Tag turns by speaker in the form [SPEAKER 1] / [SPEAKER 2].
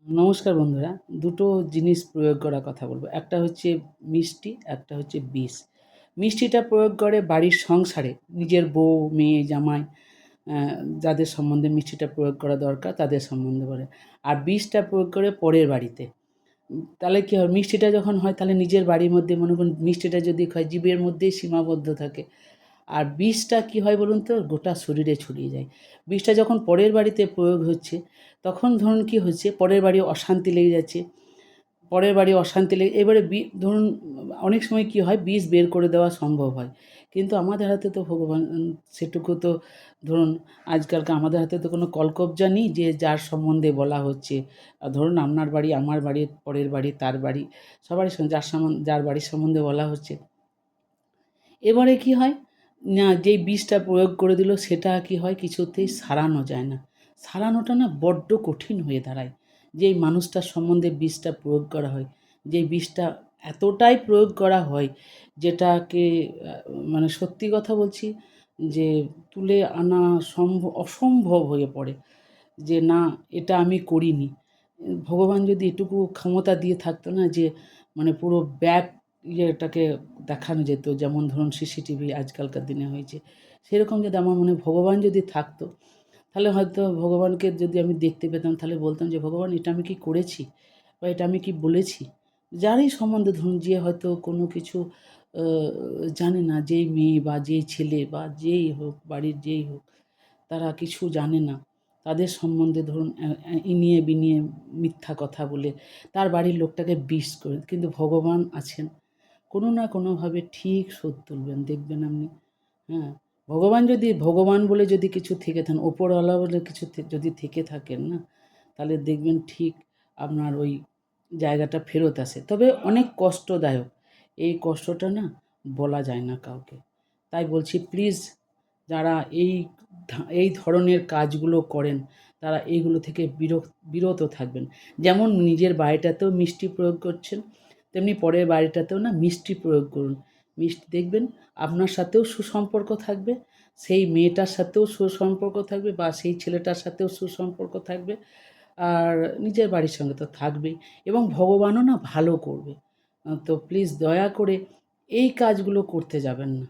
[SPEAKER 1] নমস্কার বন্ধুরা। দুটো জিনিস প্রয়োগ করার কথা বলব। একটা হচ্ছে মিষ্টি, একটা হচ্ছে বিষ। মিষ্টিটা প্রয়োগ করে বাড়ির সংসারে নিজের বউ, মেয়ে, জামাই অ্যা যাদের সম্বন্ধে মিষ্টিটা প্রয়োগ করা দরকার তাদের সম্বন্ধে বলে। আর বিষটা প্রয়োগ করে পরের বাড়িতে। তাহলে কী হয়, মিষ্টিটা যখন হয় তাহলে নিজের বাড়ির মধ্যে মনে করুন মিষ্টিটা যদি হয় জিভের মধ্যেই সীমাবদ্ধ থাকে। আর বিষটা কী হয় বলুন তো? গোটা শরীরে ছড়িয়ে যায়। বিষটা যখন পরের বাড়িতে প্রয়োগ হচ্ছে, তখন ধরুন কী হচ্ছে, পরের বাড়ি অশান্তি লেগে যাচ্ছে। পরের বাড়ি অশান্তি লেগে এবারে ধরুন অনেক সময় কী হয়, বিষ বের করে দেওয়া সম্ভব হয়। কিন্তু আমাদের হাতে তো ভগবান সেটুকু তো ধরুন আজকালকার আমাদের হাতে তো কোনো কলকব্জা নেই যে যার সম্বন্ধে বলা হচ্ছে। ধরুন আপনার বাড়ি, আমার বাড়ি, পরের বাড়ি, তার বাড়ি, সবারই যার বাড়ির সম্বন্ধে বলা হচ্ছে। এবারে কি হয় না, যেই বিষটা প্রয়োগ করে দিল সেটা কি হয়, কিছুতেই সারানো যায় না। সারানোটা না বড্ড কঠিন হয়ে দাঁড়ায়। যেই মানুষটার সম্বন্ধে বিষটা প্রয়োগ করা হয়, যেই বিষটা এতটাই প্রয়োগ করা হয় যেটাকে মানে সত্যি কথা বলছি যে তুলে আনা অসম্ভব হয়ে পড়ে। যে না, এটা আমি করিনি। ভগবান যদি এটুকু ক্ষমতা দিয়ে থাকতো না যে মানে পুরো ব্যাক ইয়েটাকে দেখানো যেত, যেমন ধরুন সিসিটিভি আজকালকার দিনে হয়েছে। সেরকম যদি আমার মনে হয় ভগবান যদি থাকতো, তাহলে হয়তো ভগবানকে যদি আমি দেখতে পেতাম তাহলে বলতাম যে, "ভগবান এটা আমি কি করেছি? বা এটা আমি কি বলেছি?" যারই সম্বন্ধে ধরুন যে হয়তো কোনো কিছু আ জানে না, যেই মেয়ে বা যেই ছেলে বা যেই হোক, বাড়ির যেই হোক, তারা কিছু জানে না। তাদের সম্বন্ধে ধরুন ইনিয়ে বিনিয়ে মিথ্যা কথা বলে তার বাড়ির লোকটাকে বিষ করে, কিন্তু ভগবান আছেন। কোনো না কোনোভাবে ঠিক শোধ তুলবেন, দেখবেন আপনি। হ্যাঁ? ভগবান বলে যদি কিছু থেকে থাকেন, ওপরওয়ালা বলে কিছু যদি থেকে থাকেন না, তাহলে দেখবেন ঠিক আপনার ওই জায়গাটা ফেরত আসে। তবে অনেক কষ্টদায়ক। এই কষ্টটা না বলা যায় না কাউকে। তাই বলছি প্লিজ, যারা এই ধরনের কাজগুলো করেন তারা এইগুলো থেকে বিরত থাকবেন। যেমন নিজের বাড়িটাতেও মিষ্টি প্রয়োগ করছেন, তেমনি পরের বাড়িটাতেও না মিষ্টি প্রয়োগ করুন। দেখবেন আপনার সাথেও সুসম্পর্ক থাকবে, সেই মেয়েটার সাথেও সুসম্পর্ক থাকবে বা সেই ছেলেটার সাথেও সুসম্পর্ক থাকবে। আর নিজের বাড়ির সঙ্গে তো থাকবেই, এবং ভগবানও না ভালো করবে। তো প্লিজ দয়া করে এই কাজগুলো করতে যাবেন না।